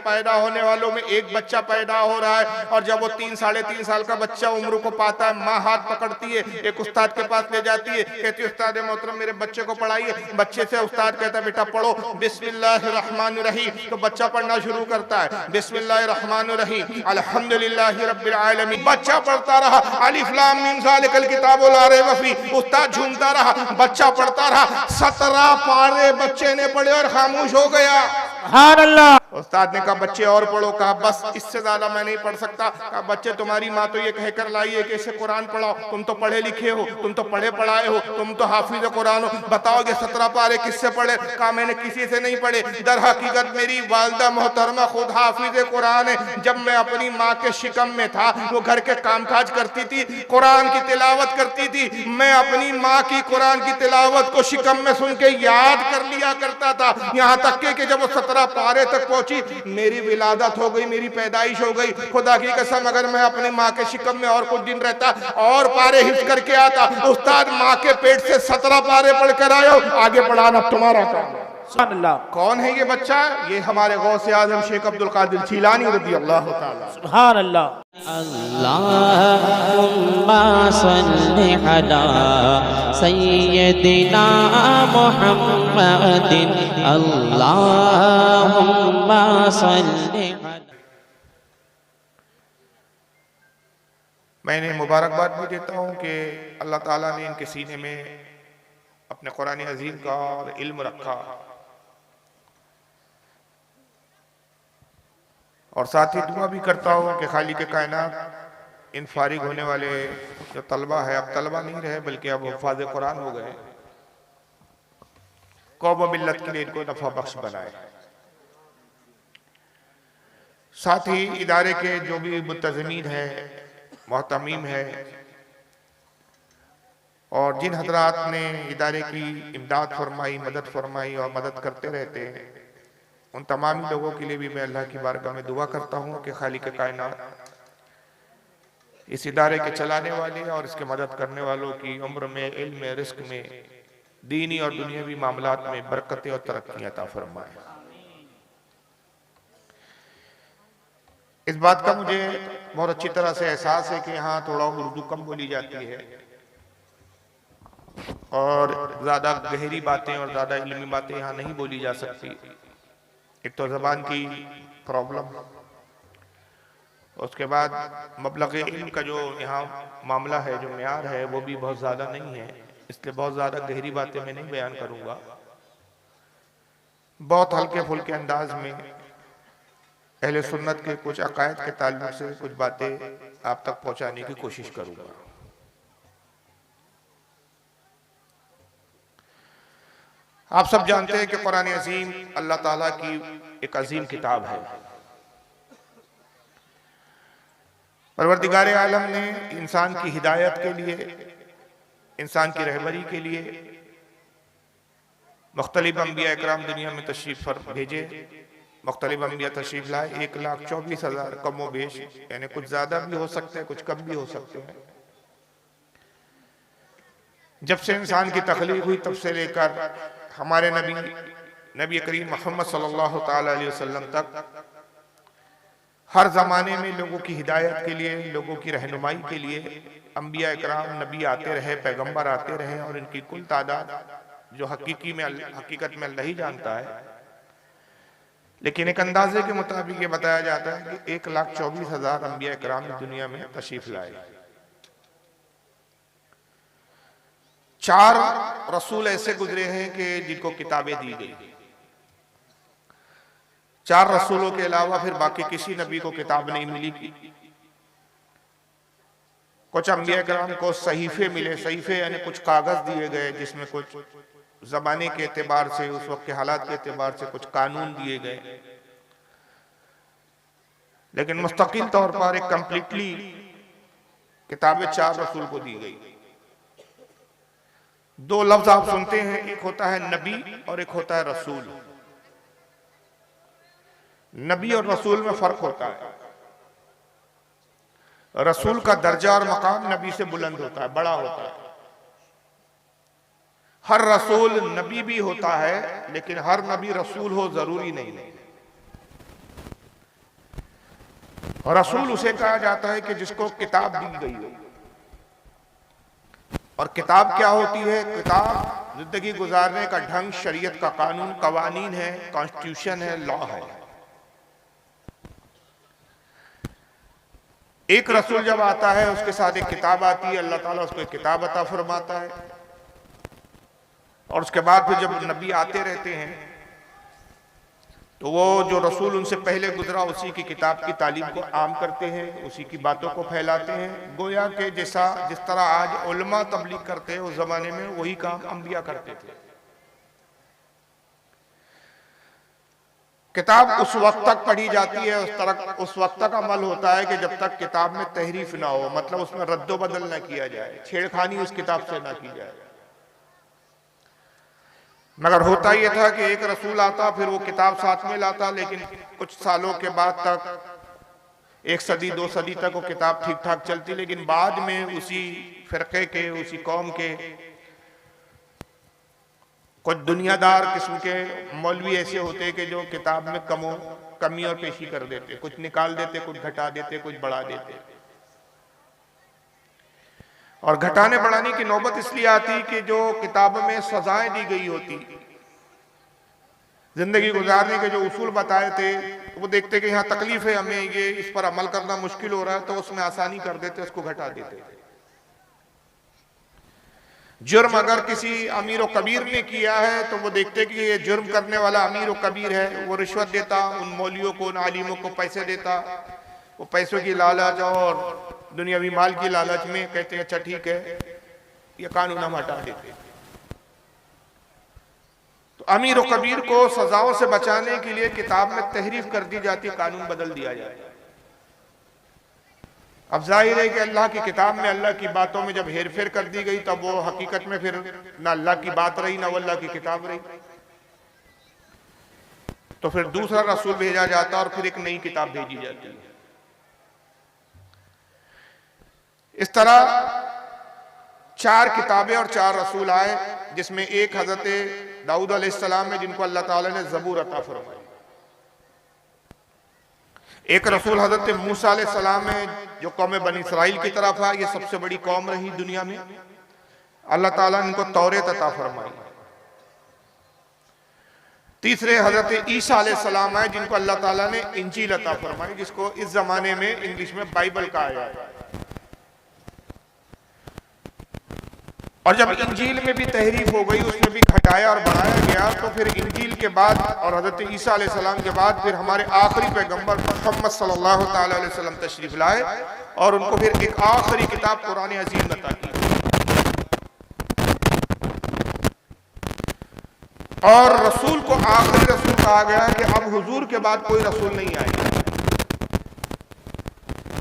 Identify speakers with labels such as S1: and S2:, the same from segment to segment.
S1: पैदा होने वालों में एक बच्चा पैदा हो रहा है, और जब वो 3 साढ़े 3 साल का बच्चा उम्र को पाता है, माँ हाथ पकड़ती है, एक उस्ताद के पास ले जाती है, कहती है उस्ताद मोहतरम मेरे बच्चे को पढ़ाइए। बच्चे से उस्ताद कहता है बेटा पढ़ो बिस्मिल्लाहिर्रहमानिर्रहीम, तो बच्चा पढ़ना शुरू करता है बिस्मिल्लाहिर्रहमानिर्रहीम अल्हम्दुलिल्लाहि रब्बिल आलमीन। बच्चा पढ़ता रहा अलिफ लाम मीम ज़ालिकल किताबु ला रैब फीह, उस्ताद झूमता रहा, बच्चा पढ़ता रहा। 17 पारे बच्चे ने पढ़े और खामोश हो गया।
S2: सुभान अल्लाह।
S1: उस्ताद ने कहा बच्चे और पढ़ो। कहा बस इससे ज्यादा मैं नहीं पढ़ सकता। कहा बच्चे तुम्हारी माँ तो ये कहकर लाई है कि इसे कुरान पढ़ाओ, तुम तो पढ़े लिखे हो, तुम तो पढ़े पढ़ाए हो, तुम तो हाफिज कुरान हो, बताओगे 17 पारे किससे पढ़े? कहा मैंने किसी से नहीं पढ़े, दर हकीकत मेरी वालिदा मोहतरमा खुद हाफिज कुरान है। जब मैं अपनी माँ के शिकम में था, वो घर के कामकाज करती थी, कुरान की तिलावत करती थी, मैं अपनी माँ की कुरान की तिलावत को शिकम में सुन के याद कर लिया करता था। यहाँ तक कि जब वो 17 पारे तक पहुंची, मेरी विलादत हो गई, मेरी पैदाइश हो गई। खुदा की कसम अगर मैं अपनी माँ के शिकम में और कुछ दिन रहता और पारे हिफ्ज करके आता, उस्ताद माँ के पेट से 17 पारे पढ़ कर आयो, आगे पढ़ाना तुम्हारा काम।
S2: सुभान अल्लाह।
S1: कौन है ये बच्चा? ये हमारे गौसे आजम शेख अब्दुल कादिर जीलानी रज़ी अल्लाह ताला।
S2: सुभान अल्लाह।
S3: अल्लाहुम्मा सल्लि अला सय्यदिना मुहम्मदिन अल्लाहुम्मा सल्लि।
S1: मैंने मुबारकबाद भी देता हूँ कि अल्लाह ताला ने इनके सीने में अपने कुरान अजीम का और इल्म रखा, और साथ ही दुआ भी करता हूँ कि खालिक कायनात इन फारिग होने वाले जो तलबा है, अब तलबा नहीं रहे बल्कि अब हुफ़ाज़ कुरान हो गए, कौम व मिल्लत के लिए इनको नफ़ा बख्श बनाए। साथ ही इदारे के जो भी मुंतज़मीन है, मोहतमीम है, और जिन हजरात ने इदारे की इमदाद फरमाई, मदद फरमाई और मदद करते रहते हैं, उन तमाम लोगों के लिए भी मैं अल्लाह की बारगाह में दुआ करता हूँ कि खालिक कायनात इस इदारे के चलाने वाले और इसके मदद करने वालों की उम्र में, इल्म में, रिस्क में, दीनी और दुनियावी मामलात में बरकतें और तरक्की अता फरमाए। इस बात का मुझे बहुत अच्छी तरह से एहसास है कि यहाँ थोड़ा उर्दू कम बोली जाती है और ज़्यादा गहरी बातें और ज़्यादा इल्मी बातें यहाँ नहीं बोली जा सकती। एक तो ज़बान की प्रॉब्लम, उसके बाद मबलग़ इल्म का जो यहाँ मामला है, जो मेयार है, वो भी बहुत ज़्यादा नहीं है, इसलिए बहुत ज़्यादा गहरी बातें मैं नहीं बयान करूँगा। बहुत हल्के फुल्के अंदाज में अहले सुन्नत के कुछ अकायद के ताल्लुक से कुछ बातें आप तक पहुँचाने की कोशिश करूँगा। आप सब जानते हैं कि कुरान अज़ीम अल्लाह ताला की एक अजीम किताब है। परवरदिगार आलम ने इंसान की हिदायत के लिए, इंसान की रहबरी के लिए मुख्तलिफ अंबिया इकराम दुनिया में तशरीफ भेजे। मुख्तलिफ अंबिया तशरीफ लाए, 1,24,000 कम व बेश, यानी कुछ ज़्यादा भी हो सकते हैं, कुछ कम भी हो सकते हैं। जब से इंसान की तख्लीक हुई तब से लेकर हमारे नबी करीम मोहम्मद सल्लल्लाहु ताला अलैहि वसल्लम तक हर ज़माने में लोगों की हिदायत के लिए, लोगों की रहनुमाई के लिए अंबिया इकराम, नबी आते रहे, पैगंबर आते रहे, और इनकी कुल तादाद जो हकीकत में अल्लाह ही जानता है, लेकिन एक अंदाजे के मुताबिक ये बताया जाता है कि 1,24,000 अंबिया इकराम दुनिया में तशरीफ लाए। 4 रसूल ऐसे गुजरे हैं कि जिनको किताबें दी गई। 4 रसूलों के अलावा फिर बाकी किसी नबी को किताब नहीं मिली। कुछ अंबिया किराम को सहीफे मिले, सहीफे यानी कुछ कागज दिए गए जिसमें कुछ ज़माने के एतबार से, उस वक्त के हालात के एतबार से कुछ कानून दिए गए, लेकिन मुस्तकिल तौर पर एक कंप्लीटली किताबें 4 रसूल को दी गई। 2 लफ्ज आप सुनते हैं, एक होता है नबी और एक होता है रसूल। नबी और रसूल में फर्क होता है। रसूल का दर्जा और मकाम नबी से बुलंद होता है, बड़ा होता है। हर रसूल नबी भी होता है, लेकिन हर नबी रसूल हो जरूरी नहीं है। और रसूल उसे कहा जाता है कि जिसको किताब दी गई हो। और किताब क्या होती है? किताब जिंदगी गुजारने का ढंग, शरीयत का कानून, कवानीन है, कॉन्स्टिट्यूशन है, लॉ है। एक रसूल जब आता है उसके साथ एक किताब आती है, अल्लाह ताला उसको एक किताब अता फरमाता है। और उसके बाद फिर जब नबी आते रहते हैं तो वो जो रसूल उनसे पहले गुजरा उसी की किताब की तालीम को आम करते हैं, उसी की बातों को फैलाते हैं। गोया के जिस तरह आज उलमा तबलीग करते हैं, उस जमाने में वही काम अंबिया करते थे। किताब उस वक्त तक पढ़ी जाती है, उस वक्त तक अमल होता है कि जब तक किताब में तहरीफ ना हो, मतलब उसमें रद्दो बदल ना किया जाए, छेड़खानी उस किताब से ना की जाए। मगर होता यह था कि एक रसूल आता, फिर वो किताब साथ में लाता, लेकिन कुछ सालों के बाद तक 1 सदी 2 सदी तक वो किताब ठीक ठाक चलती। लेकिन बाद में उसी फिरके के, उसी कौम के कुछ दुनियादार किस्म के मौलवी ऐसे होते कि जो किताब में कमी और पेशी कर देते, कुछ निकाल देते, कुछ घटा देते, कुछ बढ़ा देते। और घटाने बढ़ाने की नौबत इसलिए आती कि जो किताब में सजाएं दी गई होती, जिंदगी गुजारने के जो उसूल बताए थे, वो देखते कि यहाँ तकलीफ है, हमें ये इस पर अमल करना मुश्किल हो रहा है, तो उसमें आसानी कर देते, उसको घटा देते। जुर्म अगर किसी अमीर व कबीर ने किया है तो वो देखते कि ये जुर्म करने वाला अमीर व कबीर है, वो रिश्वत देता, उन मौलियों को, उन आलिमों को पैसे देता। वो पैसों की लालच और दुनियावी माल की लालच में कहते हैं अच्छा ठीक है, ये कानून हम हटा देते। तो अमीर व कबीर को सजाओं से बचाने के लिए किताब में तहरीफ कर दी जाती, कानून बदल दिया जाता। अब जाहिर है कि अल्लाह की किताब में अल्लाह की बातों में जब हेरफेर कर दी गई, तब वो हकीकत में फिर ना अल्लाह की बात रही, ना वो अल्लाह की किताब रही। तो फिर दूसरा रसूल भेजा जाता और फिर एक नई किताब भेजी जाती है। इस तरह 4 किताबें और 4 रसूल आए, जिसमें एक हजरत दाऊद अलैहिस्सलाम है, जिनको अल्लाह ताला ने ज़बूर अता फरमाई। एक रसूल हजरत मूसा अलैहिस्सलाम है, जो कौम बनी इसराइल की तरफ है। ये सबसे बड़ी कौम रही दुनिया में, अल्लाह ताला ने इनको तौरेत अता फरमाई। तीसरे हजरत ईसा अलैहिस्सलाम है, जिनको अल्लाह ताला ने इंजील अता फरमाई, जिसको इस जमाने में इंग्लिश में बाइबल कहा जाता है। और जब इंजील में भी तहरीफ हो गई, उसमें भी घटाया और बढ़ाया गया, तो फिर इंजील के बाद और हजरत ईसा अलैहिस्सलाम के बाद फिर हमारे आखिरी पैगंबर मोहम्मद सल्लल्लाहु ताला अलैहि वसल्लम तशरीफ लाए और उनको फिर एक आखिरी किताब कुरान अजीम अता की। और रसूल को आखिरी रसूल कहा गया कि अब हुजूर के बाद कोई रसूल नहीं आएगा,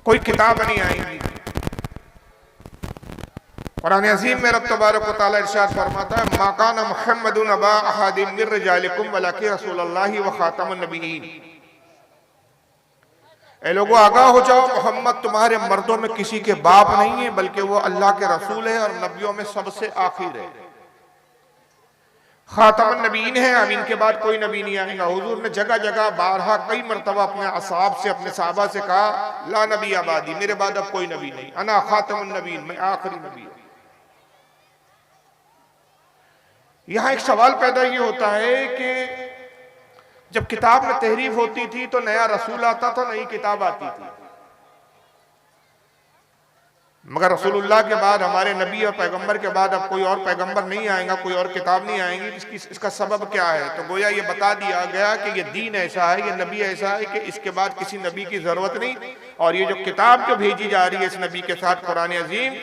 S1: कोई किताब नहीं आएगी। कुरान अज़ीम में रब तबारक व तआला इरशाद फरमाता है, मा काना मुहम्मदुन अबा अहादिम मिन रिजालिकुम वलाकिन रसूलुल्लाहि व खातमुन नबिय्यीन। ए लोगों आगाह हो जाओ, मोहम्मद तुम्हारे मर्दों में किसी के बाप नहीं है, बल्कि वो अल्लाह के रसूल है और नबियों में सबसे आखिर है, खातमुन नबिय्यीन है। अब इनके बाद कोई नबी नहीं आएगा। हुजूर ने जगह जगह बारहा कई मरतबा अपने असहाब से, अपने सहाबा से कहा, ला नबी आबादी, मेरे बाद अब कोई नबी नहीं, अना खातमुन नबिय्यीन, मैं आखिरी नबी हूं। यहां एक सवाल पैदा ये होता है कि जब किताब में तहरीफ होती थी तो नया रसूल आता था, नई किताब आती थी। मगर रसूलुल्लाह के बाद, हमारे नबी और पैगंबर के बाद अब कोई और पैगंबर नहीं आएगा, कोई और किताब नहीं आएगी। इसका सबब क्या है? तो गोया ये बता दिया गया कि ये दीन ऐसा है, ये नबी ऐसा है कि इसके बाद किसी नबी की जरूरत नहीं। और ये जो किताब जो भेजी जा रही है इस नबी के साथ, कुरान अजीम,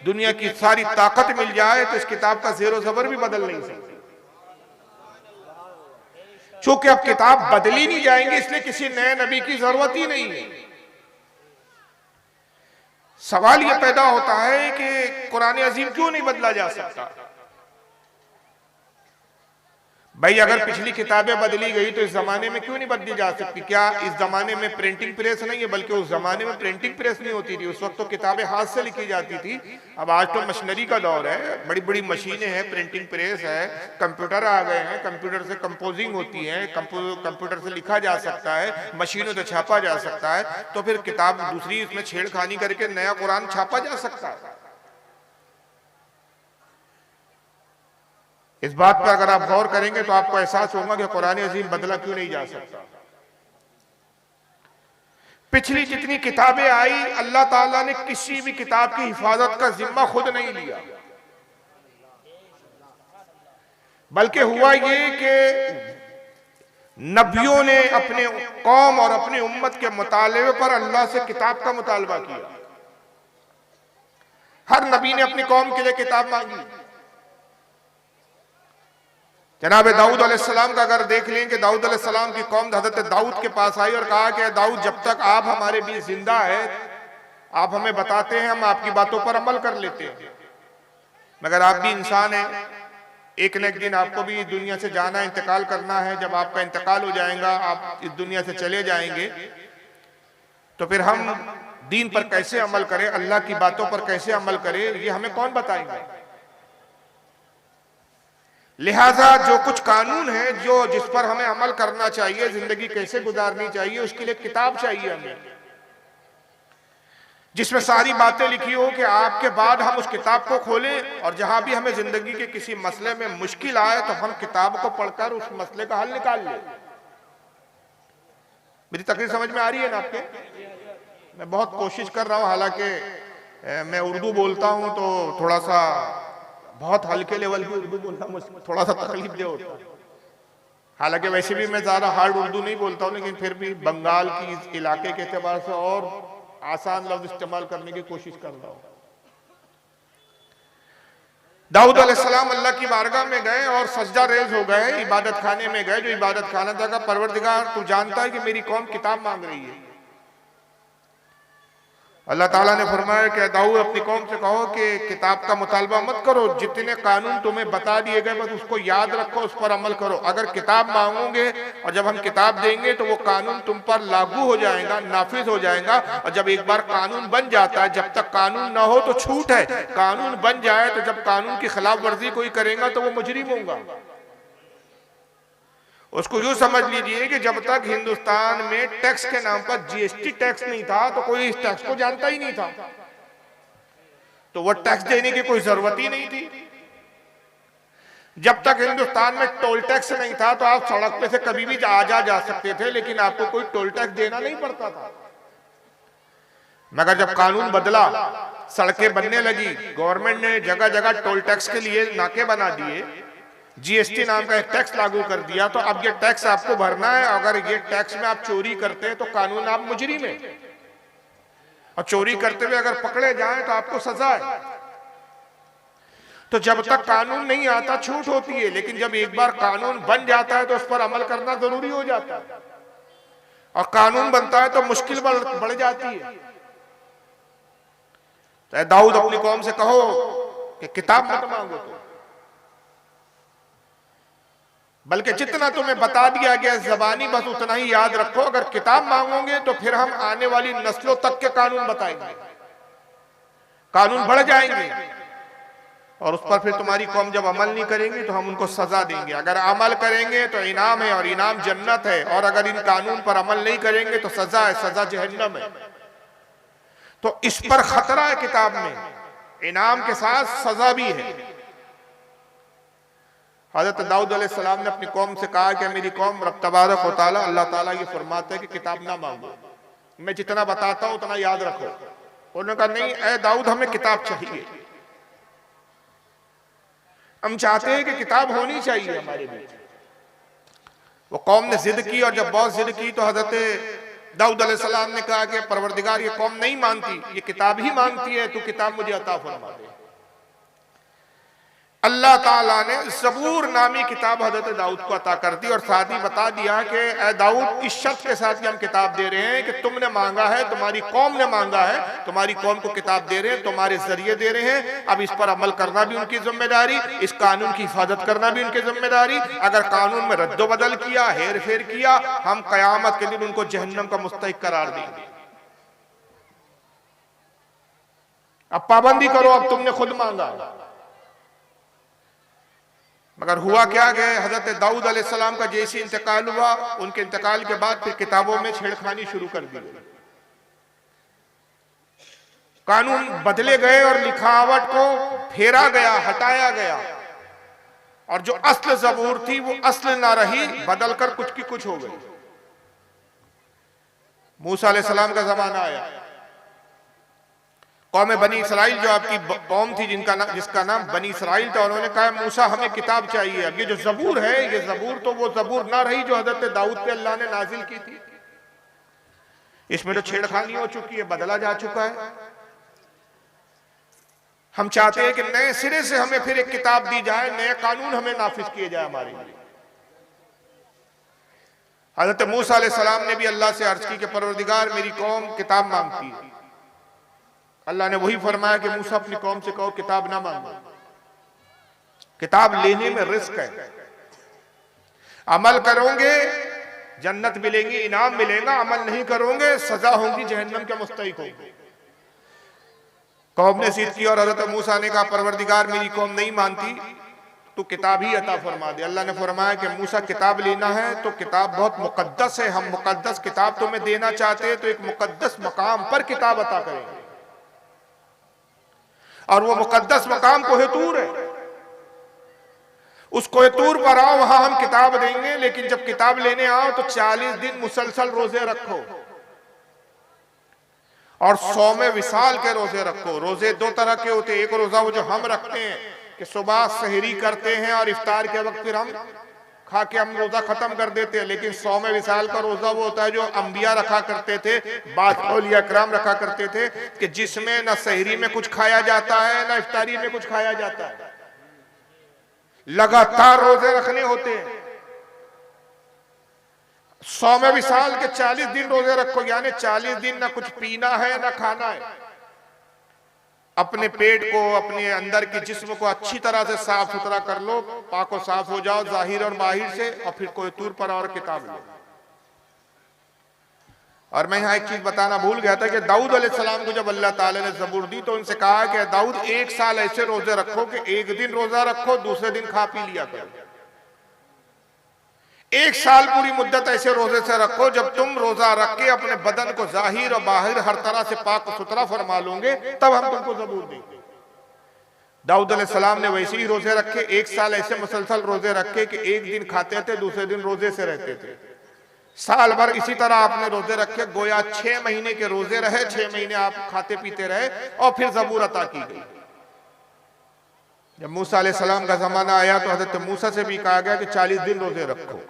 S1: दुनिया की सारी ताकत मिल जाए तो इस किताब का ज़ेरो ज़बर भी बदल नहीं सकती। चूंकि अब किताब बदली नहीं जाएंगी, इसलिए किसी नए नबी की जरूरत ही नहीं है। सवाल यह पैदा होता है कि कुरान अजीम क्यों नहीं बदला जा सकता? भाई अगर पिछली किताबें बदली गई तो इस जमाने में क्यों नहीं बदली जा सकती? क्या इस जमाने में प्रिंटिंग प्रेस नहीं है? बल्कि उस जमाने में प्रिंटिंग प्रेस नहीं होती थी, उस वक्त तो किताबें हाथ से लिखी जाती थी। अब आज तो मशीनरी का दौर है, बड़ी बड़ी मशीनें हैं, प्रिंटिंग प्रेस है, कंप्यूटर आ गए हैं, कंप्यूटर से कंपोजिंग होती है, कंप्यूटर से लिखा जा सकता है, मशीनों से छापा जा सकता है। तो फिर किताब दूसरी इसमें छेड़खानी करके नया कुरान छापा जा सकता है। इस बात पर अगर आप गौर करेंगे तो आपको एहसास होगा कि कुरान अजीम बदला क्यों नहीं जा सकता। पिछली जितनी किताबें आई, अल्लाह ताला ने किसी भी किताब की हिफाजत का जिम्मा खुद नहीं लिया, बल्कि हुआ ये कि नबियों ने अपने कौम और अपनी उम्मत के मुतालबे पर अल्लाह से किताब का मुतालबा किया। हर नबी ने अपनी कौम के लिए किताब मांगी। जनाब दाऊद अलैहिस्सलाम का अगर देख लें कि दाऊद अलैहिस्सलाम की कौम हजरत दाऊद के पास आई और कहा कि दाऊद, जब तक आप हमारे बीच जिंदा है, आप हमें बताते हैं, हम आपकी बातों पर अमल कर लेते हैं, मगर आप भी इंसान हैं, एक न एक दिन आपको भी दुनिया से जाना, इंतकाल करना है। जब आपका इंतकाल हो जाएगा, आप इस दुनिया से चले जाएंगे, तो फिर हम दीन पर कैसे अमल करें, अल्लाह की बातों पर कैसे अमल करें, ये हमें कौन बताएंगे? लिहाजा जो कुछ कानून है, जो जिस पर हमें अमल करना चाहिए, जिंदगी कैसे गुजारनी चाहिए, उसके लिए किताब चाहिए हमें, जिसमें सारी बातें लिखी हो कि आपके बाद हम उस किताब को खोलें और जहां भी हमें जिंदगी के किसी मसले में मुश्किल आए तो हम किताब को पढ़कर उस मसले का हल निकाल लें। मेरी तकरीर समझ में आ रही है ना आपके? मैं बहुत कोशिश कर रहा हूं, हालांकि मैं उर्दू बोलता हूं तो थोड़ा सा बहुत हल्के लेवल की उर्दू बोलना मुझे थोड़ा सा तकलीफ दे होता है। हालांकि वैसे भी मैं ज्यादा हार्ड उर्दू नहीं बोलता हूं, लेकिन फिर भी बंगाल की इस इलाके के एतबार से और आसान लफ्ज इस्तेमाल करने की कोशिश कर रहा हूं। दाऊद अलैहिस्सलाम अल्लाह की बारगाह में गए और सजदा रेज हो गए, इबादत खाने में गए। जो इबादत खाना था, परवरदिगार तू जानता है कि मेरी कौम किताब मांग रही है। अल्लाह ताला ने फरमाया कि दाऊद, अपनी कौम से कहो कि किताब का मुतालबा मत करो, जितने कानून तुम्हें बता दिए गए बस उसको याद रखो, उस पर अमल करो। अगर किताब मांगोगे और जब हम किताब देंगे तो वो कानून तुम पर लागू हो जाएगा, नाफिज हो जाएगा। और जब एक बार कानून बन जाता है, जब तक कानून ना हो तो छूट है, कानून बन जाए तो जब कानून की खिलाफ वर्जी कोई करेगा तो वो मुजरिम होगा। उसको यूं समझ लीजिए कि जब तक हिंदुस्तान में टैक्स के नाम पर जीएसटी टैक्स नहीं था तो कोई इस टैक्स को जानता ही नहीं था, तो वो टैक्स देने की कोई जरूरत ही नहीं थी। जब तक हिंदुस्तान में टोल टैक्स नहीं था तो आप सड़क पे से कभी भी जा सकते थे, लेकिन आपको कोई टोल टैक्स देना नहीं पड़ता था। मगर जब कानून बदला, सड़कें बनने लगी, गवर्नमेंट ने जगह जगह टोल टैक्स के लिए नाके बना दिए, जीएसटी नाम का एक टैक्स लागू कर दिया, तो अब ये टैक्स आपको भरना है। अगर ये टैक्स में आप चोरी करते हैं तो कानून आप मुजरिम हैं, और चोरी करते हुए अगर पकड़े जाएं तो आपको सजा है। तो जब तक कानून नहीं आता छूट होती है, लेकिन जब एक बार कानून बन जाता है तो उस पर अमल करना जरूरी हो जाता है, और कानून बनता है तो मुश्किल बढ़ जाती है। तो दाऊद, अपनी कौम से कहो कि किताब मत मांगो, तो बल्कि जितना तुम्हें बता दिया गया जबानी बस उतना ही याद रखो। अगर किताब मांगोगे तो फिर हम आने वाली नस्लों तक के कानून बताएंगे, कानून बढ़ जाएंगे, और उस पर फिर तुम्हारी कौम जब अमल नहीं करेंगे तो हम उनको सजा देंगे। अगर अमल करेंगे तो इनाम है, और इनाम जन्नत है, और अगर इन कानून पर अमल नहीं करेंगे तो सजा है, सजा जहन्नम है। तो इस पर खतरा है, किताब में इनाम के साथ सजा भी है। हज़रत दाऊद अलैहिस्सलाम ने अपनी कौम से कहा कि मेरी कौम, रब तबारक व तआला, अल्लाह ताला ये फरमाता है कि किताब ना मांगो, मैं जितना बताता हूं उतना याद रखो। उन्होंने कहा नहीं ए दाऊद, हमें किताब चाहिए, हम चाहते हैं कि किताब होनी चाहिए हमारे बीच। वो कौम ने जिद की, और जब बहुत जिद की तो हज़रत दाऊद अलैहिस्सलाम ने कहा कि परवरदिगार, ये कौम नहीं मानती, ये किताब ही मांगती है, तू किताब मुझे अता फरमा दे। अल्लाह ताला ने ज़बूर नामी किताब हज़रत दाऊद को अता कर दी और साथ ही बता दिया कि ए दाऊद, इस शर्त के साथ हम किताब दे रहे हैं कि तुमने मांगा है, तुम्हारी कौम ने मांगा है, तुम्हारी कौम को किताब दे रहे हैं, तुम्हारे जरिए दे रहे हैं। अब इस पर अमल करना भी उनकी जिम्मेदारी, इस कानून की हिफाजत करना भी उनकी जिम्मेदारी। अगर कानून में रद्दोबदल किया, हेर फेर किया, हम कयामत के दिन उनको जहन्नम का मुस्तहिक करार देंगे। अब पाबंदी करो, अब तुमने खुद मांगा। मगर हुआ क्या कि हजरत दाऊद अलैहिस्सलाम का जैसे इंतकाल हुआ, उनके इंतकाल के बाद फिर किताबों में छेड़खानी शुरू कर दी। कानून बदले गए और लिखावट को फेरा गया, हटाया गया, और जो असल ज़बूर थी वो असल ना रही, बदलकर कुछ की कुछ हो गई। मूसा अलैहिस्सलाम का जमाना आया, कौम बनी इसराइल जो आपकी कौम थी जिसका नाम बनी इसराइल था, उन्होंने कहा मूसा हमें किताब चाहिए। अब ये जो ज़बूर है, ये ज़बूर तो वो ज़बूर ना रही जो हज़रत दाऊद पे अल्लाह ने नाजिल की थी। इसमें तो छेड़खानी हो चुकी है, बदला जा चुका है। हम चाहते हैं कि नए सिरे से हमें फिर एक किताब दी जाए, नए कानून हमें नाफिज किए जाए हमारे लिए। हज़रत मूसा अलैहिस्सलाम ने भी अल्लाह से अर्ज की कि परवरदिगार, मेरी कौम किताब मांगती है। अल्लाह ने वही फरमाया कि मूसा अपनी कौम से कहो किताब ना मांगो, किताब लेने में रिस्क है। अमल करोगे जन्नत मिलेंगी, इनाम मिलेगा, अमल नहीं करोगे सजा होगी, जहन्नम के मुस्तहिक होगी। कौम ने जिद की और हज़रत मूसा ने कहा परवरदिगार, मेरी कौम नहीं मानती, तो किताब ही अता फरमा दे। अल्लाह ने फरमाया कि मूसा किताब लेना है तो किताब बहुत मुकद्दस है, हम मुकद्दस किताब तुम्हें देना चाहते हैं तो एक मुकद्दस मकाम पर किताब अता करेंगे, और वो मुकद्दस मकाम कोहेतूर है। उस कोहेतूर पर आओ, वहां हम किताब देंगे, लेकिन जब किताब लेने आओ तो 40 दिन मुसलसल रोजे रखो और 100 में विसाल के रोजे रखो। रोजे दो तरह के होते हैं, एक रोजा वो जो हम रखते हैं कि सुबह सहरी करते हैं और इफ्तार के वक्त फिर हम खा के हम रोजा खत्म कर देते हैं, लेकिन 100 में विसाल का रोजा वो होता है जो अंबिया रखा करते थे, बाद औलिया कराम रखा करते थे, कि जिसमें न सहरी में कुछ खाया जाता है न इफ्तारी में कुछ खाया जाता है, लगातार रोजे रखने होते हैं। 100 में विसाल के 40 दिन रोजे रखो, यानी 40 दिन न कुछ पीना है न खाना है। अपने पेट को, अपने अंदर के जिस्म को अच्छी तरह से साफ सुथरा कर लो, पाको साफ हो जाओ जाहिर और बाहिर से, और फिर कोई तूर पर और किताब लो। और मैं यहाँ एक चीज बताना भूल गया था कि दाऊद अलैहिस्सलाम को जब अल्लाह ताला ने ज़बूर दी तो उनसे कहा कि दाऊद, 1 साल ऐसे रोजे रखो कि एक दिन रोजा रखो, दूसरे दिन खा पी लिया करो। 1 साल पूरी मुद्दत ऐसे रोजे से रखो जब तुम रोजा रख के अपने बदन को जाहिर और बाहिर हर तरह से पाक सुथरा फरमा लोगे, तब हम तुमको ज़बूर देंगे। दाऊद अलैहिस्सलाम ने वैसे ही रोजे रखे, 1 साल ऐसे मुसलसल रोजे रखे कि एक दिन खाते थे, दूसरे दिन रोजे से रहते थे। साल भर इसी तरह आपने रोजे रखे, गोया 6 महीने के रोजे रहे, 6 महीने आप खाते पीते रहे, और फिर ज़बूर अता की गई। जब मूसा अलैहिस्सलाम का जमाना आया तो हजरत मूसा से भी कहा गया कि 40 दिन रोजे रखो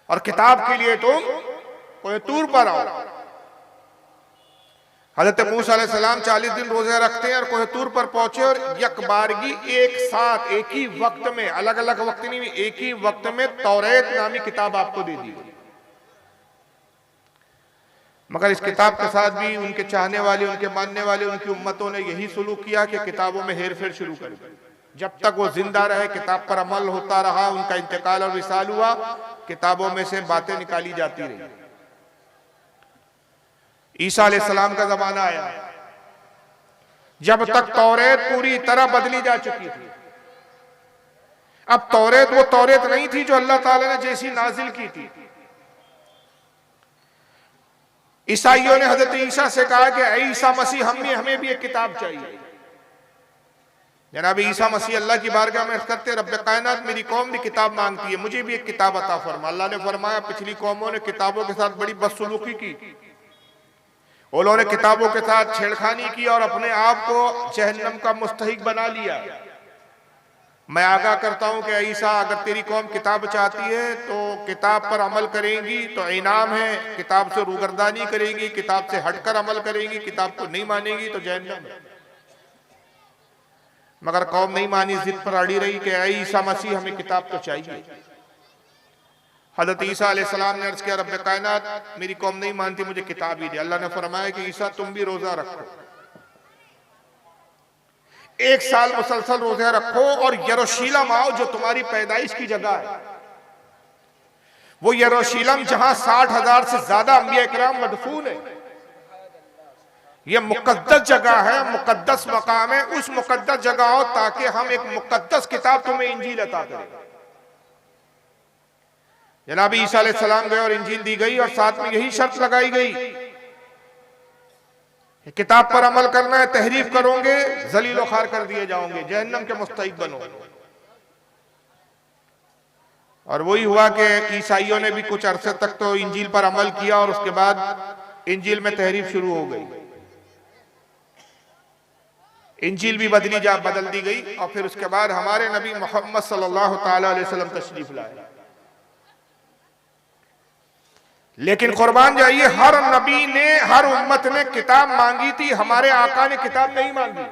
S1: और किताब के लिए तुम कोई तूर पर आओ। हजरत मूसा अलैहिस्सलाम 40 दिन रोजे रखते हैं और कोहतूर पर पहुंचे, और यकबारगी एक साथ एक ही वक्त में, अलग अलग वक्त नहीं, एक ही वक्त में तौरेत नामी किताब आपको दे दी। मगर इस किताब के साथ भी उनके चाहने वाले, उनके मानने वाले, उनकी उम्मतों ने यही सुलूक किया कि किताबों में हेर फेर शुरू कर दी। जब तक वो जिंदा रहे किताब पर अमल होता रहा, उनका इंतकाल और विसाल हुआ, किताबों में से बातें निकाली जाती रही। ईसा अलैहिस्सलाम का जमाना आया, जब तक तौरेत पूरी तरह बदली जा चुकी थी। अब तौरेत वो तौरेत नहीं थी जो अल्लाह ताला ने जैसी नाजिल की थी। ईसाइयों ने हजरत ईसा से कहा कि ऐ ईसा मसीह, हमें भी एक किताब चाहिए। जनाब ईसा मसीह अल्लाह की बारगाह में करते, रब्बे कायनात, मेरी कौम भी किताब मांगती है, मुझे भी एक किताब अता फरमा। अल्लाह ने फरमाया पिछली कौमों ने किताबों के साथ बड़ी बदसलूकी की, उन्होंने किताबों के साथ छेड़खानी की और अपने आप को जहन्नम का मुस्तहिक बना लिया। मैं आगाह करता हूं कि ईसा, अगर तेरी कौम किताब चाहती है तो किताब पर अमल करेंगी तो इनाम है, किताब से रूगर्दानी करेंगी, किताब से हटकर अमल करेंगी, किताब को नहीं मानेगी तो जहन्नम है। मगर कौम नहीं मानी, जिद पर अड़ी रही कि ऐ ईसा मसीह हमें किताब तो चाहिए। हज़रत ईसा अलैहिस्सलाम ने अर्ज किया, रब्बे कायनात मेरी कौम नहीं मानती, मुझे किताब ही दे। अल्लाह ने फरमाया कि ईसा तुम भी रोजा रखो, 1 साल मुसलसल रोजे रखो और यरूशलेम आओ जो तुम्हारी पैदाइश की जगह है। वो यरूशलेम जहां 60,000 से ज्यादा अंबिया इकराम मदफून है। ये मुकद्दस जगह है, मुकद्दस मकाम है। उस मुकद्दस जगह आओ ताकि हम एक मुकद्दस किताब तुम्हें इंजील अता करें। जनाब ईसा अलैहिस्सलाम गए और इंजील दी गई और साथ में यही शर्त लगाई गई, किताब पर अमल करना है, तहरीफ करोगे जलील खार कर दिए जाओगे, जहन्नम के मुस्तहिक बनोगे। और वही हुआ कि ईसाइयों ने भी कुछ अरसे तक तो इंजील पर अमल किया और उसके बाद इंजील में तहरीफ शुरू हो गई, इंजील भी बदल दी गई। और फिर उसके बाद हमारे नबी मोहम्मद सल्लल्लाहु ताला अलैहि वसल्लम तशरीफ लाए। लेकिन कुर्बान जाइए, हर नबी ने, हर उम्मत ने किताब मांगी थी, हमारे आका ने किताब नहीं मांगी।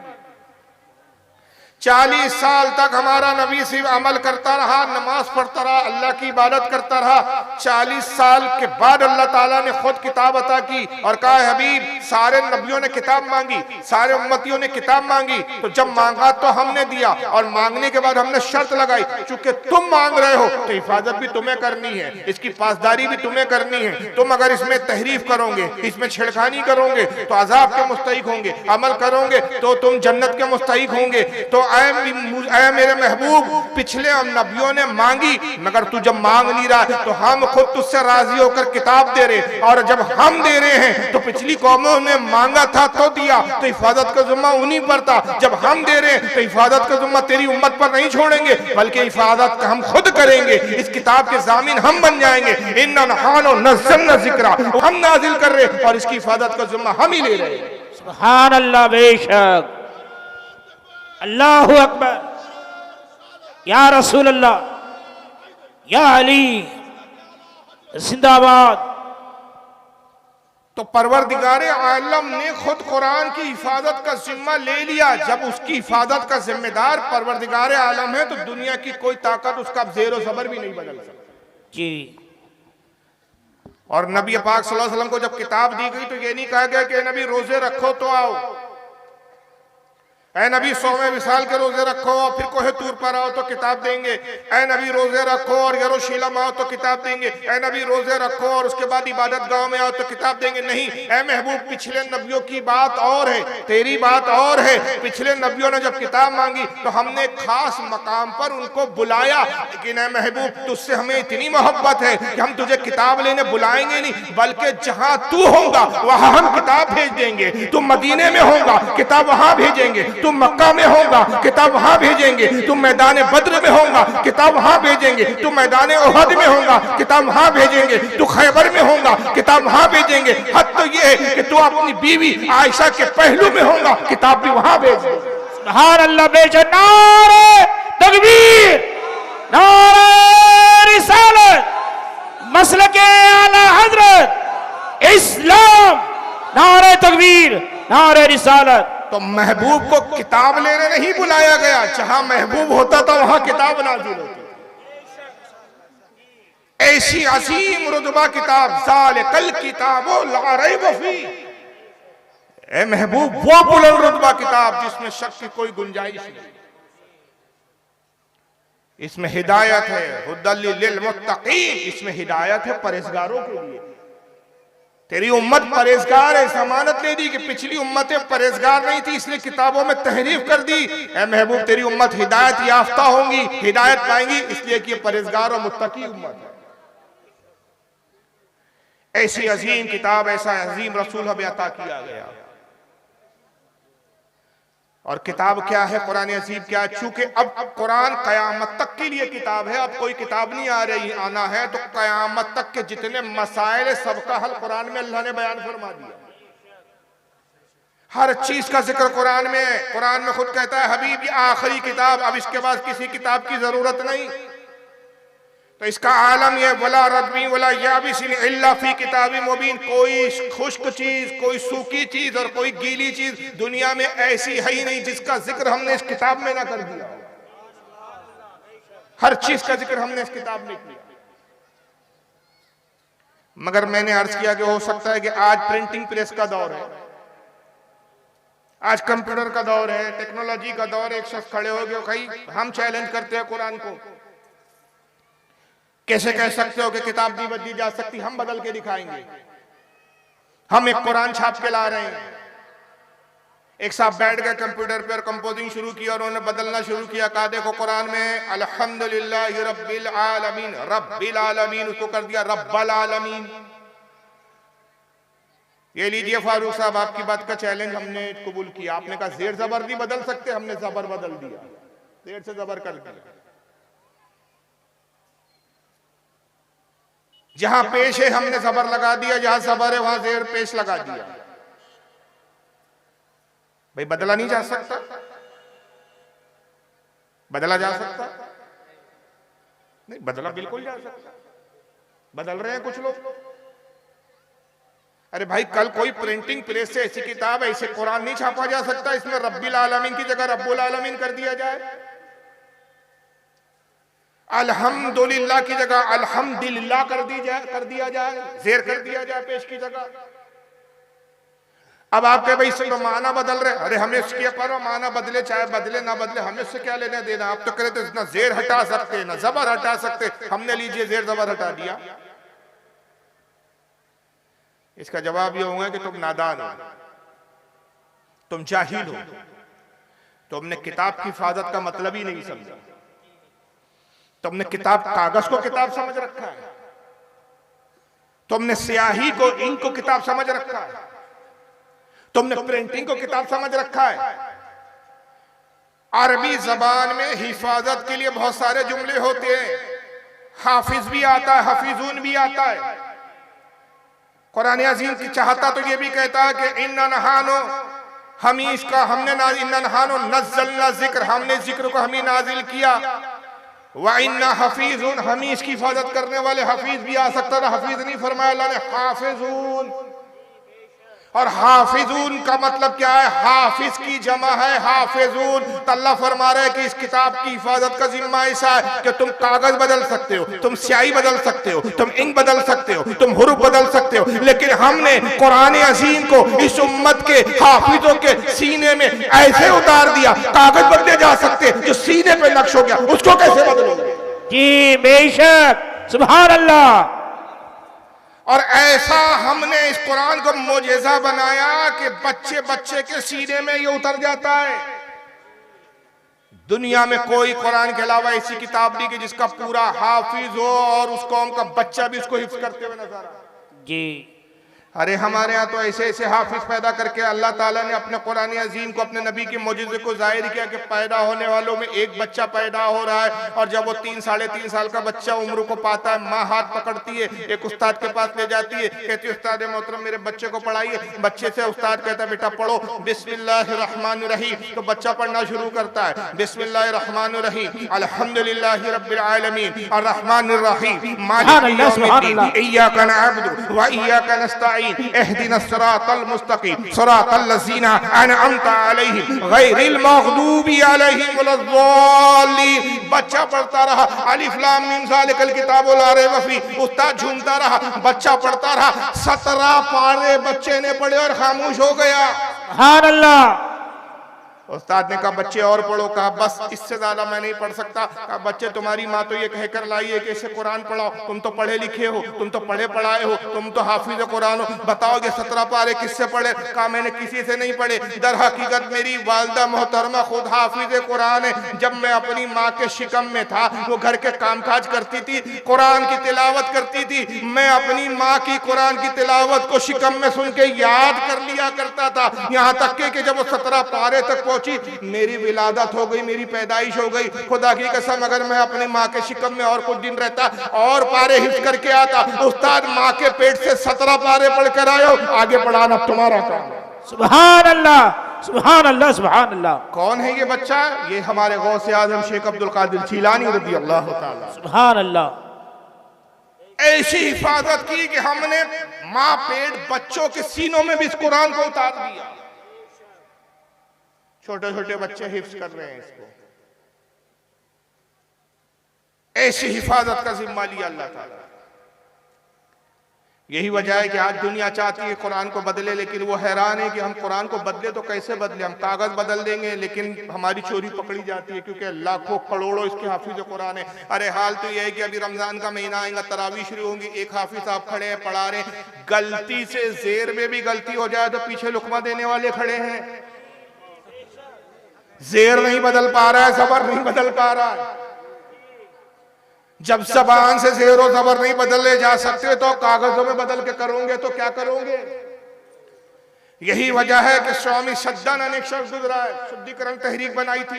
S1: 40 साल तक हमारा नबी सिर्फ अमल करता रहा, नमाज पढ़ता रहा, अल्लाह की इबादत करता रहा। 40 साल के बाद अल्लाह ताला ने खुद किताब अता की और कहा, हबीब सारे नबियों ने किताब मांगी, सारे उम्मतियों ने किताब मांगी, तो जब मांगा तो हमने दिया और मांगने के बाद हमने शर्त लगाई, चूंकि तुम मांग रहे हो तो हिफाजत भी तुम्हें करनी है, इसकी पासदारी भी तुम्हें करनी है। तुम अगर इसमें तहरीफ करोगे, इसमें छेड़खानी करोगे तो अजाब के मुस्तहिक होंगे, अमल करोगे तो तुम जन्नत के मुस्तहिक होंगे। तो ऐ मेरे महबूब, पिछले नबियों ने मांगी, मगर तू जब मांग नहीं रहा तो हम खुद तुझसे राजी होकर किताब दे रहे, और जब हम दे रहे हैं तो पिछली कौमों ने मांगा था तो दिया, तो हिफाजत का जिम्मा उन्हीं पर था। जब हम दे रहे हैं तो हिफाजत का जिम्मा तेरी उम्मत पर नहीं छोड़ेंगे, बल्कि हिफाजत हम खुद करेंगे, इस किताब के जामिन हम बन जाएंगे। इन्ना नहानो नज़्ज़लना ज़िक्रा, हम नाजिल कर रहे और इसकी हिफाजत का जिम्मा हम ही ले रहे हैं।
S2: सुभान अल्लाह, बेशक, अल्लाहु अकबर, या रसूल अल्लाह, या अली जिंदाबाद।
S1: तो परवरदिगारे आलम ने खुद कुरान की हिफाजत का जिम्मा ले लिया। जब उसकी हिफाजत का जिम्मेदार परवरदिगारे आलम है तो दुनिया की कोई ताकत उसका ज़ेरो ज़बर भी नहीं बदल सकती
S2: जी।
S1: और नबी पाक सल्लल्लाहु अलैहि वसल्लम को जब किताब दी गई तो ये नहीं कहा गया कि नबी रोजे रखो तो आओ, ऐ नबी 100वें विसाल के रोजे रखो और फिर कोहे तूर पर आओ तो किताब देंगे, ऐ नबी रोजे रखो और यरूशलेम आओ तो किताब देंगे, ऐ नबी रोजे रखो और उसके बाद इबादत गांव में आओ तो किताब देंगे। नहीं, ऐ महबूब, पिछले नबियों की बात और है, तेरी बात और है। पिछले नबियों ने जब किताब मांगी तो हमने खास मकाम पर उनको बुलाया, लेकिन ऐ महबूब तुझसे हमें इतनी मोहब्बत है कि हम तुझे किताब लेने बुलाएंगे नहीं, बल्कि जहां तू होगा वहां हम किताब भेज देंगे। तुम मदीने में होगा, किताब वहां भेजेंगे। तुम मक्का में होगा, किताब वहां भेजेंगे। तुम मैदान बद्र में होगा, किताब वहां भेजेंगे। तुम मैदान उहद में होगा, किताब वहां भेजेंगे। तू खैबर में होगा, किताब वहां भेजेंगे। हद तो ये है कि तू अपनी बीवी आयशा के पहलू में होगा, किताब भी वहां भेजेंगे।
S2: सुभान अल्लाह, बेशक, नारे तकबीर, नारे रिसालत, मसलके आला हजरत इस्लाम, नारे तकबीर, नारे रिसालत।
S1: तो महबूब को किताब लेने नहीं बुलाया गया, जहां महबूब होता था वहां किताब नाज़िल होती। ऐसी अजीम रुतबा किताब, ज़ालिकल किताबु ला रैब फी, ए महबूब वो बुलंद रुतबा किताब जिसमें शक की कोई गुंजाइश नहीं। इसमें हिदायत है, हुदल लिल मुत्तकीन, इसमें हिदायत है परहेजगारों के लिए। तेरी उम्मत परहेजगार है, जमानत ले दी कि पिछली उम्मतें परहेजगार नहीं थी इसलिए किताबों में तहरीफ कर दी। ऐ महबूब, तेरी उम्मत हिदायत याफ्ता होंगी, हिदायत पाएंगी, इसलिए कि परहेजगार और मुत्तकी उम्मत है। ऐसी अजीम किताब, ऐसा अजीम रसूल हमें अता किया गया। और किताब क्या है, कुरान अजीब क्या है? चूंकि अब कुरान कयामत तक के लिए किताब है, अब कोई किताब नहीं आ रही, आना है तो कयामत तक के जितने मसाइल सबका हल कुरान में अल्लाह ने बयान फरमा दिया। हर चीज का जिक्र कुरान में है। कुरान में खुद कहता है, हबीब ये आखिरी किताब, अब इसके बाद किसी किताब की जरूरत नहीं। तो इसका आलम ये वला रद्मी वला याबिसिन इल्ला फी किताबी मुबीन, कोई खुश्क चीज, कोई सूखी चीज और कोई गीली चीज दुनिया में ऐसी है ही नहीं जिसका जिक्र हमने इस किताब में ना कर दिया। हर चीज का जिक्र हमने इस किताब में किया। मगर मैंने अर्ज किया कि हो सकता है कि आज प्रिंटिंग प्रेस का दौर है, आज कंप्यूटर का दौर है, टेक्नोलॉजी का दौर है। एक शख्स खड़े हो गए, भाई हम चैलेंज करते हैं कुरान को, कैसे कह सकते हो कि किताब नहीं बदली जा सकती? हम बदल के दिखाएंगे। हम एक कुरान छाप के ला रहे हैं। एक साहब बैठ गए कंप्यूटर पे और कंपोजिंग शुरू की और उन्होंने बदलना शुरू किया। कहा देखो कुरान में अल्हम्दुलिल्लाहि रब्बिल आलमीन, रब्बिल आलमीन उसको कर दिया रब्बल आलमीन। ये लीजिए फारूक साहब, आपकी बात का चैलेंज हमने कबूल किया। आपने कहा जेर जबर नहीं बदल सकते, हमने जबर बदल दिया, जेर से जबर कर दिया। जहां पेश है हमने जबर लगा दिया, जहां जबर है वहां जेर पेश लगा दिया। भाई बदला नहीं जा सकता? बदला जा सकता? नहीं, बदला बिल्कुल जा सकता। बदल रहे हैं कुछ लोग। अरे भाई कल कोई प्रिंटिंग प्रेस से ऐसी किताब, ऐसे कुरान नहीं छापा जा सकता इसमें रब्बिल आलमीन की जगह रब्बुल आलमीन कर दिया जाए, अल्हम्दुलिल्लाह की जगह अल्हम्दुलिल्लाह कर दिया जाए, जेर कर दिया जाए पेश की जगह। अब आप कहे भाई इससे तो माना बदल रहे, अरे हमें इसके पर माना बदले चाहे बदले ना बदले, हमें इससे क्या लेना देना? आप तो करे तो ना जेर हटा सकते ना जबर हटा सकते, हमने लीजिए जेर जबर हटा दिया। इसका जवाब यह होगा कि तुम नादान हो, तुम जाहिल हो, तुमने किताब की हिफाजत का मतलब ही नहीं समझा। तुमने किताब कागज को किताब समझ रखा है, तुमने स्याही को इंक को किताब समझ रखा है, तुमने प्रिंटिंग को किताब समझ रखा है। अरबी जबान में हिफाजत के लिए बहुत सारे जुमले होते हैं। हाफिज भी आता है, हफीजून भी आता है। कुरान अजीम की चाहता तो ये भी कहता है कि इन्ना नहानो हमीश का हमने इन्ना नहानो नज़्ज़लना जिक्र, हमने जिक्र को हमी नाजिल किया। व इन्ना हफीजुन, हमीश की हिफाजत करने वाले हफीज भी आ सकता था, हफीज नहीं फरमाया अल्लाह ने, हाफिजून। और हाफिजून का मतलब क्या है? हाफिज की जमा है हाफिजून। तो अल्लाह फरमा रहे हैं कि इस किताब की हिफाजत का जिम्मा ऐसा है कि तुम कागज बदल सकते हो, तुम स्याही बदल सकते हो, तुम इंक बदल सकते हो, तुम हुरूफ बदल सकते हो, लेकिन हमने कुरान अजीम को इस उम्मत के हाफिजों के सीने में ऐसे उतार दिया, कागज बदले जा सकते जो सीने पे नक्श हो गया, उसको कैसे बदलोगे?
S2: जी बेशक, सुभान अल्लाह।
S1: और ऐसा हमने इस कुरान को मोजेजा बनाया कि बच्चे बच्चे के सीने में ये उतर जाता है। दुनिया में कोई कुरान के अलावा ऐसी किताब नहीं कि जिसका पूरा हाफिज हो और उस कौम का बच्चा भी उसको हिफ्ज करते हुए नजर आए।
S2: जी
S1: अरे हमारे यहाँ तो ऐसे ऐसे हाफिज पैदा करके अल्लाह ताला ने अपने कुरान अजीम को, अपने नबी के मौजूदे को जाहिर किया कि पैदा होने वालों में एक बच्चा पैदा हो रहा है। और जब वो 3 साढ़े 3 साल का बच्चा उम्र को पाता है, माँ हाथ पकड़ती है, एक उस्ताद के पास ले जाती है, कहती है उस्ताद मोहतरम मेरे बच्चे को पढ़ाइए। बच्चे से उस्ताद कहता है बेटा पढ़ो बिस्मिल्लाहिर्रहमानिर्रहीम, तो बच्चा पढ़ना शुरू करता है बिस्मिल्लाहिर्रहमानिर्रहीम अल्हम्दुलिल्लाहि रब्बिल आलमीन अर्रहमानिर्रहीम मालिकि यौमिद्दीन इय्याका नअबुदु व इय्याका नस्तईन इहदिनस सिरातल मुस्तकीम सिरातल लज़ीना अनअमता अलैहिम गैरिल मग़दूबि अलैहिम वलद्दाल्लीन। बच्चा पढ़ता रहा अलिफ लाम मीम ज़ालिकल किताबु ला रैब फीह, उस्ताद झूमता रहा, बच्चा पढ़ता रहा। 17 पारे बच्चे ने पढ़े और खामोश हो गया।
S2: सुभान अल्लाह।
S1: उस्ताद ने कहा बच्चे और पढ़ो। कहा बस इससे ज्यादा मैं नहीं पढ़ सकता। कहा बच्चे तुम्हारी माँ तो ये कहकर लाई है कि इसे कुरान पढ़ाओ, तुम तो पढ़े लिखे हो, तुम तो पढ़े पढ़ाए हो, तुम तो हाफिज कुरान हो, बताओगे 17 पारे किससे पढ़े? कहा मैंने किसी से नहीं पढ़े, दर हकीकत मेरी वालिदा मोहतरमा खुद हाफिज कुरान है। जब मैं अपनी माँ के शिकम में था, वो घर के कामकाज करती थी, कुरान की तिलावत करती थी, मैं अपनी माँ की कुरान की तिलावत को शिकम में सुन के याद कर लिया करता था। यहाँ तक कि जब वो 17 पारे तक मेरी विलादत हो गई, मेरी पैदाइश हो गई, खुदा की कसम अगर मैं अपनी माँ के शिकम में और कुछ दिन रहता और पारे हिफ्ज करके आता, उस्ताद माँ के पेट से 17 पारे पढ़कर आए हो, आगे पढ़ाना तुम्हारा काम।
S2: सुभान अल्लाह, सुभान अल्लाह, सुभान अल्लाह।
S1: कौन है ये बच्चा? ये हमारे गौसे आजम शेख अब्दुल कादिर जीलानी रज़ी अल्लाह ताला।
S2: सुभान अल्लाह।
S1: ऐसी हिफाजत की कि हमने मां पेट बच्चों के सीनों में भी इस कुरान को उतार दिया। छोटे छोटे बच्चे हिफ्ज कर रहे हैं इसको। ऐसी हिफाजत का जिम्मा लिया अल्लाह ताला। यही वजह है कि आज दुनिया चाहती है कुरान को बदले, लेकिन वो हैरान है कि हम कुरान को बदले तो कैसे बदले। हम कागज बदल देंगे लेकिन हमारी चोरी पकड़ी जाती है, क्योंकि लाखों करोड़ों इसके हाफिज कुरान है। अरे हाल तो यह है कि अभी रमजान का महीना आएगा, तरावी शुरू होंगी, एक हाफिज साहब खड़े हैं पढ़ा रहे, गलती से जेर में भी गलती हो जाए तो पीछे लुकमा देने वाले खड़े हैं। जेर नहीं बदल पा रहा है, जबर नहीं बदल पा रहा है। जब जबान से जेरो जबर नहीं बदले जा सकते तो कागजों में बदल के करोगे तो क्या करोगे। यही वजह है कि स्वामी सद्दानंद ने एक शख्स गुजरा है, शुद्धिकरण तहरीक बनाई थी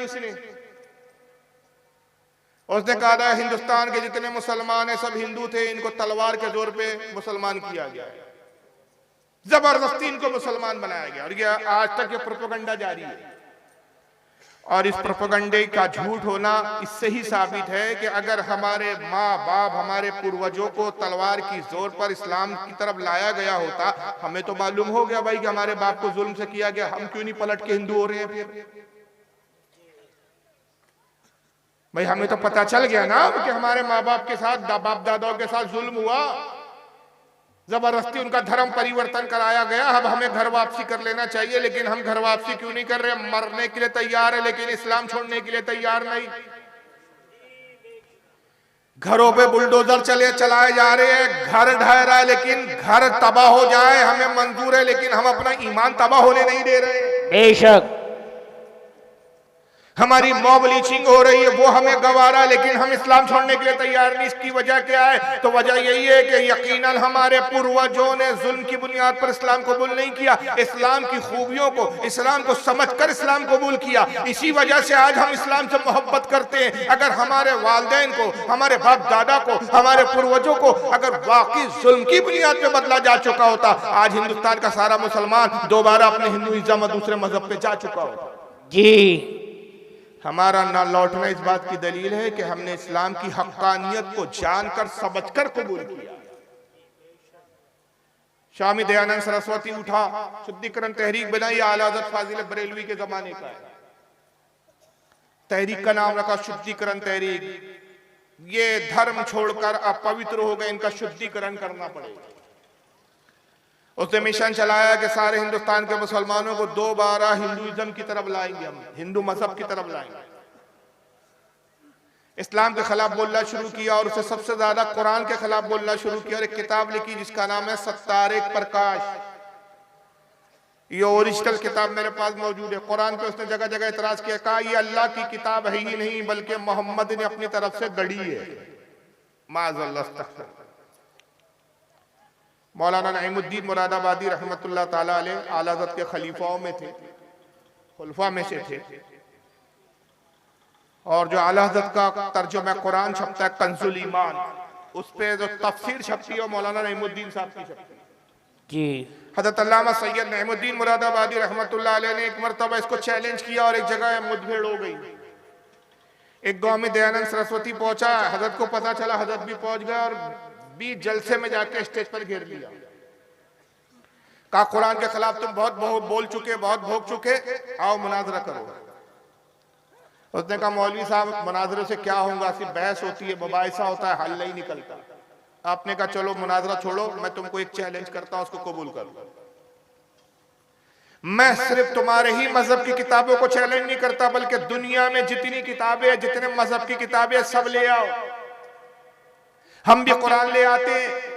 S1: उसने कहा हिंदुस्तान के जितने मुसलमान हैं सब हिंदू थे, इनको तलवार के जोर पे मुसलमान किया गया, जबरदस्ती इनको मुसलमान बनाया गया। और ये आज तक ये प्रोपेगेंडा जारी है। और इस प्रोपेगेंडे का झूठ होना इससे ही साबित है कि अगर हमारे माँ बाप हमारे पूर्वजों को तलवार की जोर पर इस्लाम की तरफ लाया गया होता, हमें तो मालूम हो गया भाई कि हमारे बाप को जुल्म से किया गया, हम क्यों नहीं पलट के हिंदू हो रहे हैं। फिर भाई हमें तो पता चल गया ना कि हमारे माँ बाप के साथ बाप दादाओं के साथ जुल्म हुआ, जबरदस्ती उनका धर्म परिवर्तन कराया गया, अब हमें घर वापसी कर लेना चाहिए। लेकिन हम घर वापसी क्यों नहीं कर रहे। मरने के लिए तैयार है लेकिन इस्लाम छोड़ने के लिए तैयार नहीं। घरों पे बुलडोजर चलाए जा रहे हैं, घर ढह रहा है लेकिन घर तबाह हो जाए हमें मंजूर है, लेकिन हम अपना ईमान तबाह होने नहीं दे रहे।
S2: बेशक
S1: हमारी मॉब लीचिंग हो रही है वो हमें गवारा, लेकिन हम इस्लाम छोड़ने के लिए तैयार नहीं। इसकी वजह क्या है। तो वजह यही है कि यकीनन हमारे पूर्वजों ने जुल्म की बुनियाद पर इस्लाम कबूल नहीं किया, इस्लाम की खूबियों को इस्लाम को समझकर इस्लाम कबूल किया। इसी वजह से आज हम इस्लाम से मोहब्बत करते हैं। अगर हमारे वालिदैन को, हमारे बाप दादा को, हमारे पूर्वजों को अगर वाकई जुल्म की बुनियाद पर बदला जा चुका होता, आज हिंदुस्तान का सारा मुसलमान दोबारा अपने हिंदुइज्म और दूसरे मजहब पे जा चुका होता।
S2: जी
S1: हमारा ना लौटना इस बात की दलील है कि हमने इस्लाम की हक्कानियत को जानकर समझकर कबूल किया। स्वामी दयानंद सरस्वती उठा, शुद्धिकरण तहरीक बनाई, आला हज़रत फाजिल बरेलवी के जमाने का है। तहरीक का नाम रखा शुद्धिकरण तहरीक। ये धर्म छोड़कर अपवित्र हो गए, इनका शुद्धिकरण करना पड़ेगा। उसने मिशन चलाया कि सारे हिंदुस्तान के मुसलमानों को दोबारा हिंदुइज्म की तरफ लाएंगे, हम हिंदू मजहब की तरफ लाएंगे। इस्लाम के खिलाफ बोलना शुरू किया और उसे सबसे ज्यादा कुरान के खिलाफ बोलना शुरू किया और एक किताब लिखी जिसका नाम है सत्तारिक प्रकाश। ये ओरिजिनल किताब मेरे पास मौजूद है। कुरान पे उसने जगह जगह इतराज किया, कहा ये अल्लाह की किताब है ही नहीं बल्कि मोहम्मद ने अपनी तरफ से गढ़ी है। माज़अल्लाह। मौलाना नईमुद्दीन मुरादाबादी रहमतुल्लाह ताला अलैह आला हज़रत के खलीफाओं में थे, खुलफा में से थे। और जो आला हज़रत का तर्जुमा कुरान छपता है कंजुल ईमान, उस पे जो तफसीर छपती है मौलाना नईमुद्दीन साहब की छपती है।
S2: जी
S1: हज़रत अल्लामा सैयद नईमुद्दीन मुरादाबादी रहमतुल्लाह अलैह ने एक मरतबा इसको चैलेंज किया और एक जगह मुठभेड़ हो गई। एक गांव में दयानंद सरस्वती पहुंचा, हज़रत को पता चला, हज़रत भी पहुंच गया और 20 जलसे में जाके स्टेज पर घेर लिया। कहा कुरान के खिलाफ तुम बहुत बोल चुके, बहुत भोग चुके, आओ मुनाजरा करो। उसने कहा मौलवी साहब मुनाजरे से क्या होगा, सिर्फ बहस होती है, मुबाहिसा होता है, हल नहीं निकलता। आपने कहा चलो मुनाजरा छोड़ो, मैं तुमको एक चैलेंज करता हूं, उसको कबूल करो। मैं सिर्फ तुम्हारे ही मजहब की किताबों को चैलेंज नहीं करता बल्कि दुनिया में जितनी किताबें, जितने मजहब की किताबें सब ले आओ। हम भी कुरान ले आते हैं,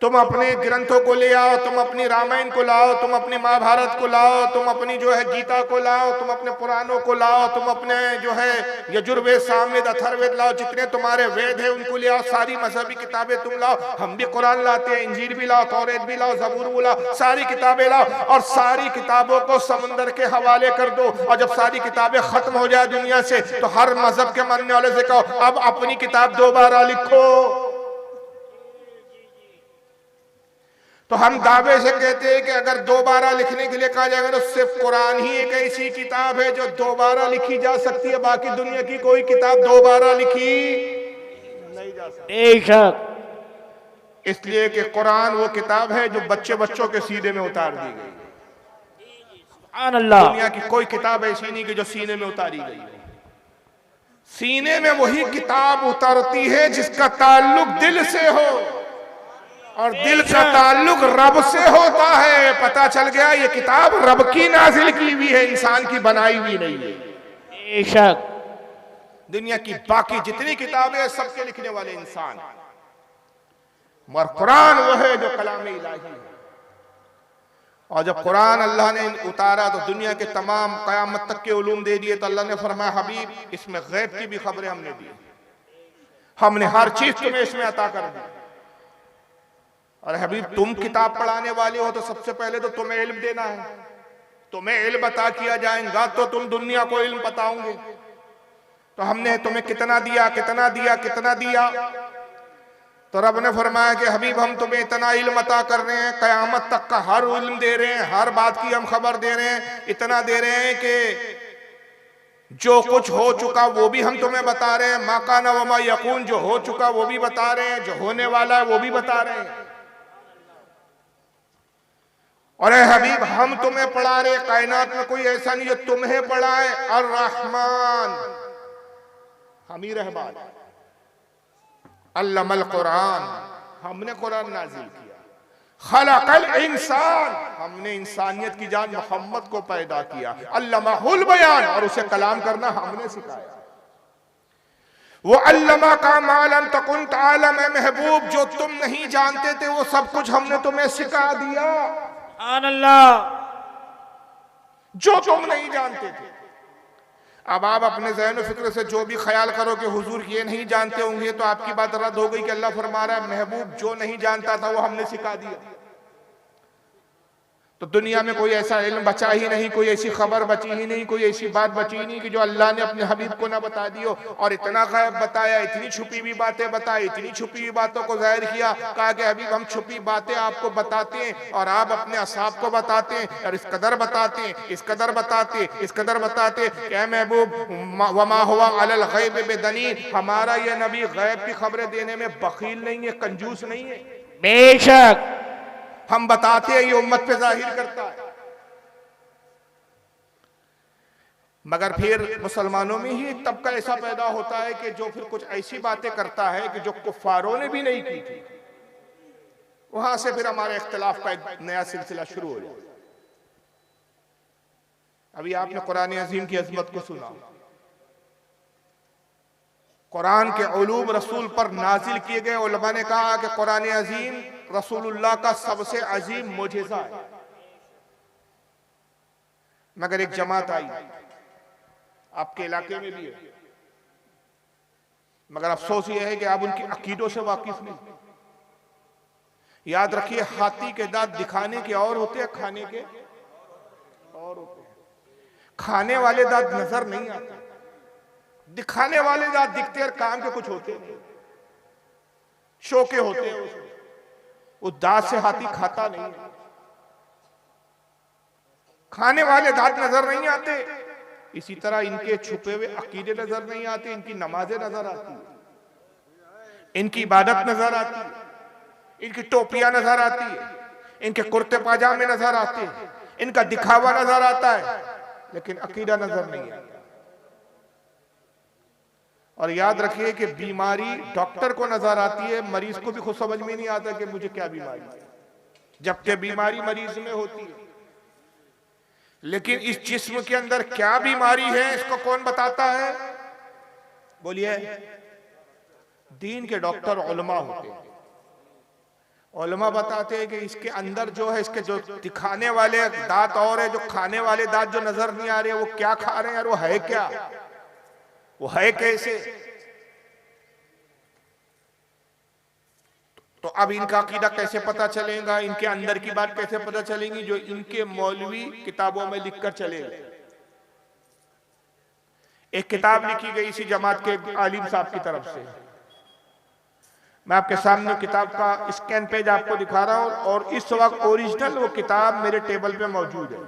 S1: तुम अपने ग्रंथों को ले आओ, तुम अपनी रामायण को लाओ, तुम अपनी महाभारत को लाओ, तुम अपनी जो है गीता को लाओ, तुम अपने पुराणों को लाओ, तुम अपने जो है यजुर्वेद, सामवेद, अथर्ववेद लाओ, जितने तुम्हारे वेद है उनको ले आओ, सारी मजहबी किताबें तुम लाओ। हम भी कुरान लाते हैं, इंजील भी लाओ, तौरेत भी लाओ, जबूर भी लाओ, सारी किताबें लाओ और सारी किताबों को समंदर के हवाले कर दो। और जब सारी किताबें खत्म हो जाए दुनिया से तो हर मजहब के मानने वाले से कहो अब अपनी किताब दोबारा लिखो। तो हम दावे से कहते हैं कि अगर दोबारा लिखने के लिए कहा जाएगा तो सिर्फ कुरान ही एक ऐसी किताब है जो दोबारा लिखी जा सकती है, बाकी दुनिया की कोई किताब दोबारा लिखी नहीं जा सकती।
S2: बेशक
S1: इसलिए कि कुरान वो किताब है जो बच्चों के सीने में उतार दी गई।
S2: सुभान अल्लाह।
S1: दुनिया की कोई किताब ऐसी नहीं कि जो सीने में उतारी गई हो। सीने में वही किताब उतरती है जिसका ताल्लुक दिल से हो, और दिल का ताल्लुक रब से होता है। पता चल गया ये किताब रब की नाजिल की हुई है, इंसान की बनाई हुई नहीं है।
S2: बेशक
S1: दुनिया की बाकी जितनी किताबें हैं सबके लिखने वाले इंसान, मगर कुरान वो है जो कलाम इलाही है। और जब कुरान अल्लाह ने उतारा तो दुनिया के तमाम कयामत तक के उलूम दे दिए। तो अल्लाह ने फरमाया हबीब इसमें गैब की भी खबरें हमने दी, हमने हर चीज तुम्हें इसमें अता कर दी। और हबीब तुम किताब पढ़ाने वाले हो तो सबसे पहले तो तुम्हें इल्म देना है, तुम्हें इल्म अता किया जाएगा तो तुम दुनिया को इल्म बताओगे। तो हमने तुम्हें कितना दिया, कितना दिया, कितना दिया? तो रब ने फरमाया कि हबीब हम तुम्हें इतना इल्म अता कर रहे हैं, कयामत तक का हर इल्म दे रहे हैं, हर बात की हम खबर दे रहे हैं। इतना दे रहे हैं कि जो कुछ हो चुका वो भी हम तुम्हें बता रहे हैं, मा काना व मा यकून, जो हो चुका वो भी बता रहे हैं, जो होने वाला है वो भी बता रहे हैं। और हबीब हम तुम्हें पढ़ा रहे, कायनात में कोई ऐसा नहीं जो तुम्हें पढ़ाए। अर रहमान, हम ही रहमान, अल्लमल कुरान, हमने कुरान नाजिल किया। खलकल इंसान, हमने इंसानियत की जान मोहम्मद को पैदा किया। अल्लमाहुल बयान, और उसे कलाम करना हमने सिखाया। वो अल्लमा का मालम तकुन तालम, महबूब जो तुम नहीं जानते थे वो सब कुछ हमने तुम्हें सिखा दिया।
S2: सुभान अल्लाह।
S1: जो तुम नहीं जानते थे। अब आप अपने ज़हन फिक्र से जो भी ख्याल करो कि हुजूर ये नहीं जानते होंगे, तो आपकी बात रद्द हो गई कि अल्लाह फरमा रहा है महबूब जो नहीं जानता था वो हमने सिखा दिया। तो दुनिया में कोई ऐसा इल्म बचा ही नहीं, कोई ऐसी खबर बची ही नहीं, कोई ऐसी बात बची ही नहीं कि जो अल्लाह ने अपने हबीब को ना बता दी हो। और इतना गैब बताया, इतनी छुपी हुई बातें बताई, इतनी छुपी हुई बातों को जाहिर किया। कहा कि हबीब हम छुपी बातें आपको बताते हैं और आप अपने असहाब को बताते हैं, और इस कदर बताते हैं, इस कदर बताते, इस कदर बताते। क्या महबूब वमा हुआ अलल गैब बिदनीन, हमारा ये नबी गैब की खबरें देने में बखील नहीं है, कंजूस नहीं है।
S2: बेशक
S1: हम बताते हैं, ये उम्मत पे जाहिर करता है। मगर फिर मुसलमानों में ही एक तबका ऐसा पैदा होता है कि जो फिर कुछ ऐसी बातें करता है कि जो कुफारों ने भी नहीं की थी। वहां से फिर हमारे इख्तिलाफ का एक नया सिलसिला शुरू हो जाए। अभी आपने कुरान अजीम की अजमत को सुना। कुरान के उलूम रसूल पर नाजिल किए गए। उलमा ने कहा कि कुरान अजीम रसूलुल्लाह का सबसे अजीम मोजेज़ा है। मगर एक जमात आई, आपके इलाके में भी है, मगर अफसोस ये है कि आप उनकी अकीदों से वाकिफ नहीं। याद रखिए, हाथी के दांत दिखाने के और होते हैं, खाने के और होते हैं। खाने वाले दांत नजर नहीं आते, दिखाने वाले दांत दिखते और काम के कुछ होते नहीं, शो के होते हैं। उसमें उस दांत से हाथी खाता नहीं है। खाने वाले दांत नजर नहीं आते, इसी तरह इनके छुपे हुए अकीदे नजर नहीं आते, इनकी नमाजें नजर आती है, इनकी इबादत नजर आती है, इनकी टोपियां नजर आती है, इनके कुर्ते पाजामे नजर आते हैं, इनका दिखावा नजर आता है, लेकिन अकीदा नजर नहीं आता। और याद रखिए कि बीमारी डॉक्टर को नजर आती है, मरीज को भी खुद समझ में नहीं आता कि मुझे क्या बीमारी है, जबकि बीमारी मरीज में होती है। लेकिन इस जिस्म के अंदर क्या बीमारी है इसको कौन बताता है? बोलिए। दीन के डॉक्टर उलमा होते हैं। उलमा बताते हैं कि इसके अंदर जो है, इसके जो दिखाने वाले दांत और है, जो खाने वाले दांत जो नजर नहीं आ रहे, वो क्या खा रहे हैं और वो है क्या, वो है कैसे। तो अब इनका अकीदा कैसे पता चलेगा, इनके अंदर की बात कैसे पता चलेगी, जो इनके मौलवी किताबों में लिखकर चले गए। एक किताब लिखी गई इसी जमात के आलिम साहब की तरफ से। मैं आपके सामने किताब का स्कैन पेज आपको दिखा रहा हूं, और इस वक्त ओरिजिनल वो किताब मेरे टेबल पे मौजूद है।